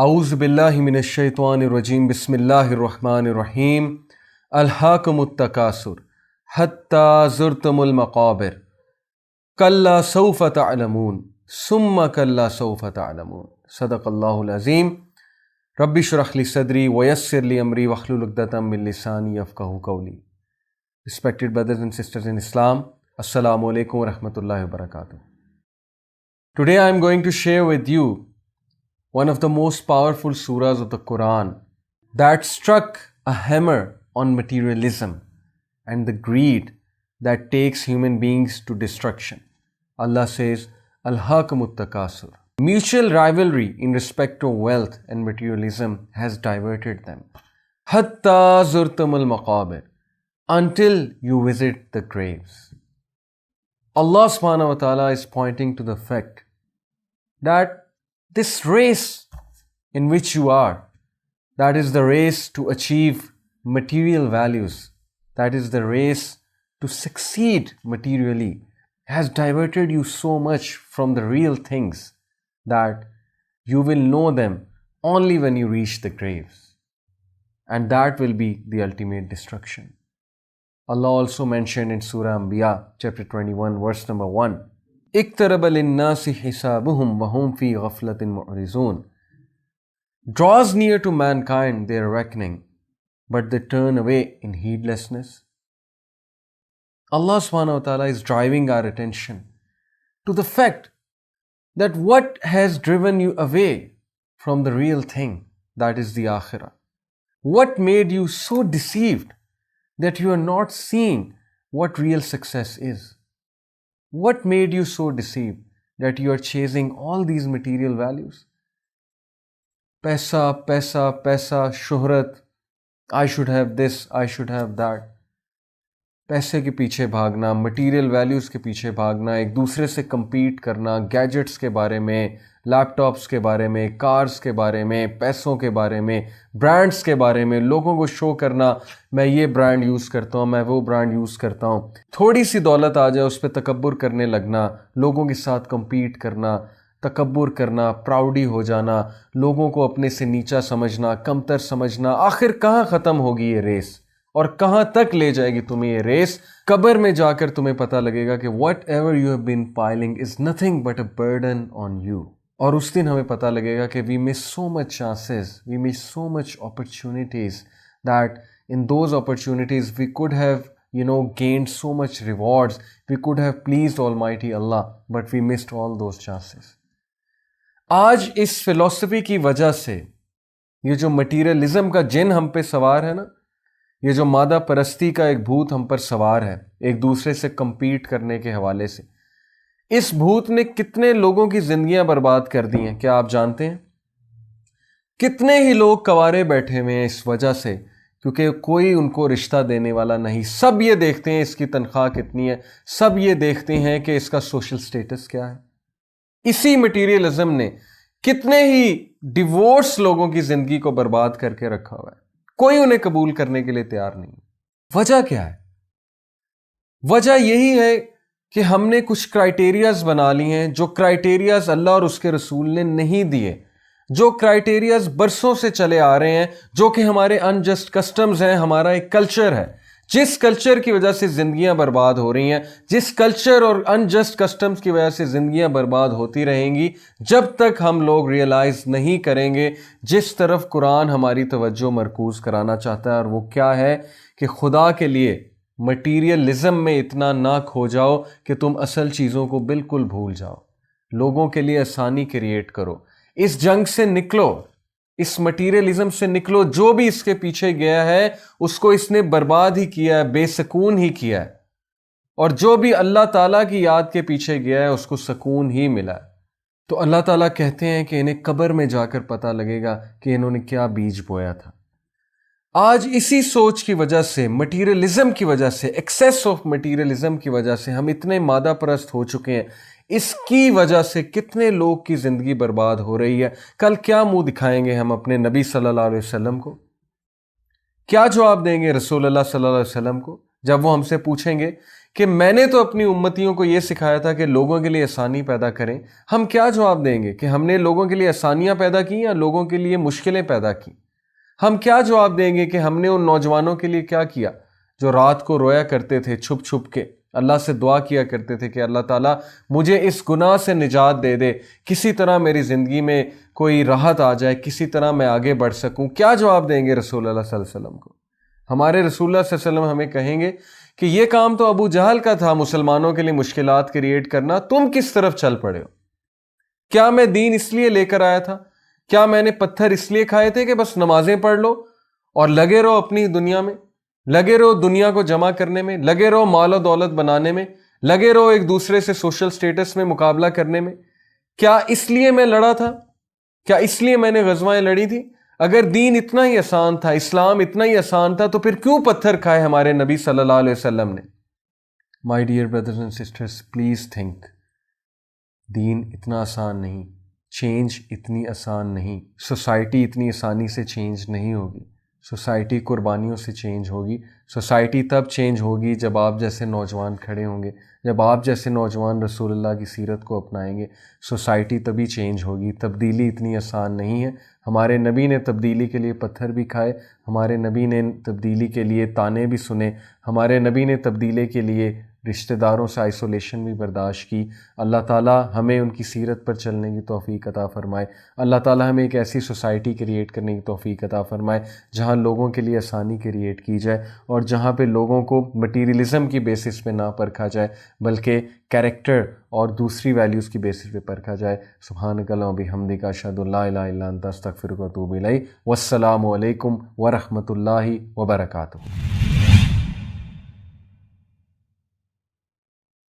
اعوذ باللہ من الشیطان الرجیم بسم اللہ الرحمن الرحیم الہاکم التکاثر حتی زرتم المقابر کلا سوف تعلمون ثم کلا سوف تعلمون صدق اللہ العظیم رب اشرح لی صدری ویسر لی امری واحلل عقدۃ من لسانی یفقہوا قولی. Respected brothers and sisters in Islam, Assalamu alaikum wa rahmatullahi wa barakatuh. Today I am going to share with you one of the most powerful surahs of the Quran that struck a hammer on materialism and the greed that takes human beings to destruction. Allah says, Alhaakumut takasur. Mutual rivalry in respect to wealth and materialism has diverted them. Hatta zurtumul maqabir. Until you visit the graves. Allah subhanahu wa ta'ala is pointing to the fact that this race in which you are, that is the race to achieve material values, that is the race to succeed materially, has diverted you so much from the real things that you will know them only when you reach the graves. And that will be the ultimate destruction. Allah also mentioned in Surah Anbiya, chapter 21, verse number 1, اِقْتَرَبَ لِلنَّاسِ حِسَابُهُمْ وَهُمْ فِي غَفْلَةٍ مُعْرِضُونَ. Draws near to mankind their reckoning, but they turn away in heedlessness. Allah subhanahu wa ta'ala is driving our attention to the fact that what has driven you away from the real thing, that is the akhirah. What made you so deceived that you are not seeing what real success is? What made you so deceived that you are chasing all these material values? Paisa, paisa, paisa, shuhrat, I should have this, I should have that. پیسے کے پیچھے بھاگنا، material values کے پیچھے بھاگنا، ایک دوسرے سے کمپیٹ کرنا، گیجٹس کے بارے میں، لیپ ٹاپس کے بارے میں، کارز کے بارے میں، پیسوں کے بارے میں، برانڈز کے بارے میں، لوگوں کو شو کرنا میں یہ برانڈ یوز کرتا ہوں، میں وہ برانڈ یوز کرتا ہوں. تھوڑی سی دولت آ جائے اس پہ تکبر کرنے لگنا، لوگوں کے ساتھ کمپیٹ کرنا، تکبر کرنا، پراؤڈی ہو جانا، لوگوں کو اپنے سے نیچا سمجھنا، کمتر سمجھنا. آخر کہاں ختم ہوگی یہ ریس اور کہاں تک لے جائے گی تمہیں یہ ریس؟ قبر میں جا کر تمہیں پتہ لگے گا کہ whatever you have been piling is nothing but a burden on you. اور اس دن ہمیں پتہ لگے گا کہ we miss so much chances, we miss so much opportunities that in those opportunities we could have gained so much rewards, we could have pleased Almighty Allah, but we missed all those chances. آج اس فلسفی کی وجہ سے یہ جو materialism کا جن ہم پہ سوار ہے نا، یہ جو مادہ پرستی کا ایک بھوت ہم پر سوار ہے ایک دوسرے سے کمپیٹ کرنے کے حوالے سے، اس بھوت نے کتنے لوگوں کی زندگیاں برباد کر دی ہیں کیا آپ جانتے ہیں؟ کتنے ہی لوگ کوارے بیٹھے ہوئے ہیں اس وجہ سے کیونکہ کوئی ان کو رشتہ دینے والا نہیں. سب یہ دیکھتے ہیں اس کی تنخواہ کتنی ہے، سب یہ دیکھتے ہیں کہ اس کا سوشل سٹیٹس کیا ہے. اسی مٹیریلزم نے کتنے ہی ڈیورس لوگوں کی زندگی کو برباد کر کے رکھا ہوا ہے. کوئی انہیں قبول کرنے کے لیے تیار نہیں. وجہ کیا ہے؟ وجہ یہی ہے کہ ہم نے کچھ کرائٹیریاز بنا لی ہیں، جو کرائٹیریاز اللہ اور اس کے رسول نے نہیں دیے، جو کرائٹیریاز برسوں سے چلے آ رہے ہیں، جو کہ ہمارے انجسٹ کسٹمز ہیں، ہمارا ایک کلچر ہے، جس کلچر کی وجہ سے زندگیاں برباد ہو رہی ہیں، جس کلچر اور انجسٹ کسٹمز کی وجہ سے زندگیاں برباد ہوتی رہیں گی جب تک ہم لوگ ریئلائز نہیں کریں گے جس طرف قرآن ہماری توجہ مرکوز کرانا چاہتا ہے. اور وہ کیا ہے کہ خدا کے لیے مٹیریلزم میں اتنا نہ کھو جاؤ کہ تم اصل چیزوں کو بالکل بھول جاؤ. لوگوں کے لیے آسانی کریٹ کرو. اس جنگ سے نکلو، اس مٹیریلزم سے نکلو. جو بھی اس کے پیچھے گیا ہے اس کو اس نے برباد ہی کیا ہے، بے سکون ہی کیا ہے. اور جو بھی اللہ تعالیٰ کی یاد کے پیچھے گیا ہے اس کو سکون ہی ملا ہے. تو اللہ تعالیٰ کہتے ہیں کہ انہیں قبر میں جا کر پتہ لگے گا کہ انہوں نے کیا بیج بویا تھا. آج اسی سوچ کی وجہ سے، مٹیریلزم کی وجہ سے، ایکسیس آف مٹیریلزم کی وجہ سے ہم اتنے مادہ پرست ہو چکے ہیں. اس کی وجہ سے کتنے لوگ کی زندگی برباد ہو رہی ہے. کل کیا منہ دکھائیں گے ہم اپنے نبی صلی اللہ علیہ وسلم کو؟ کیا جواب دیں گے رسول اللہ صلی اللہ علیہ وسلم کو جب وہ ہم سے پوچھیں گے کہ میں نے تو اپنی امتیوں کو یہ سکھایا تھا کہ لوگوں کے لیے آسانی پیدا کریں، ہم کیا جواب دیں گے کہ ہم نے لوگوں کے لیے آسانیاں پیدا کی یا لوگوں کے لیے مشکلیں پیدا کی؟ ہم کیا جواب دیں گے کہ ہم نے ان نوجوانوں کے لیے کیا کیا جو رات کو رویا کرتے تھے چھپ چھپ کے، اللہ سے دعا کیا کرتے تھے کہ اللہ تعالیٰ مجھے اس گناہ سے نجات دے دے، کسی طرح میری زندگی میں کوئی راحت آ جائے، کسی طرح میں آگے بڑھ سکوں؟ کیا جواب دیں گے رسول اللہ صلی اللہ علیہ وسلم کو؟ ہمارے رسول اللہ صلی اللہ علیہ وسلم ہمیں کہیں گے کہ یہ کام تو ابو جہل کا تھا، مسلمانوں کے لیے مشکلات کریٹ کرنا، تم کس طرف چل پڑے ہو؟ کیا میں دین اس لیے لے کر آیا تھا؟ کیا میں نے پتھر اس لیے کھائے تھے کہ بس نمازیں پڑھ لو اور لگے رہو اپنی دنیا میں، لگے رہو دنیا کو جمع کرنے میں، لگے رہو مال و دولت بنانے میں، لگے رہو ایک دوسرے سے سوشل سٹیٹس میں مقابلہ کرنے میں؟ کیا اس لیے میں لڑا تھا؟ کیا اس لیے میں نے غزوائیں لڑی تھی؟ اگر دین اتنا ہی آسان تھا، اسلام اتنا ہی آسان تھا، تو پھر کیوں پتھر کھائے ہمارے نبی صلی اللہ علیہ وسلم نے؟ My dear brothers and sisters, please think, دین اتنا آسان نہیں، چینج اتنی آسان نہیں، سوسائٹی اتنی آسانی سے چینج نہیں ہوگی، سوسائٹی قربانیوں سے چینج ہوگی، سوسائٹی تب چینج ہوگی جب آپ جیسے نوجوان کھڑے ہوں گے، جب آپ جیسے نوجوان رسول اللہ کی سیرت کو اپنائیں گے، سوسائٹی تبھی چینج ہوگی۔ تبدیلی اتنی آسان نہیں ہے، ہمارے نبی نے تبدیلی کے لیے پتھر بھی کھائے، ہمارے نبی نے تبدیلی کے لیے طعنے بھی سنے، ہمارے نبی نے تبدیلی کے لیے رشتہ داروں سے آئسولیشن بھی برداشت کی۔ اللہ تعالیٰ ہمیں ان کی سیرت پر چلنے کی توفیق عطا فرمائے، اللہ تعالیٰ ہمیں ایک ایسی سوسائٹی کریٹ کرنے کی توفیق عطا فرمائے جہاں لوگوں کے لیے آسانی کریٹ کی جائے اور جہاں پہ لوگوں کو مٹیریلزم کی بیسس پہ نہ پرکھا جائے بلکہ کیریکٹر اور دوسری ویلیوز کی بیسس پہ پرکھا جائے۔ سبحانک اللہم و بحمدک، اشہد ان لا الہ الا انت، استغفرک و اتوب الیک۔ والسلام علیکم ورحمۃ اللہ وبرکاتہ۔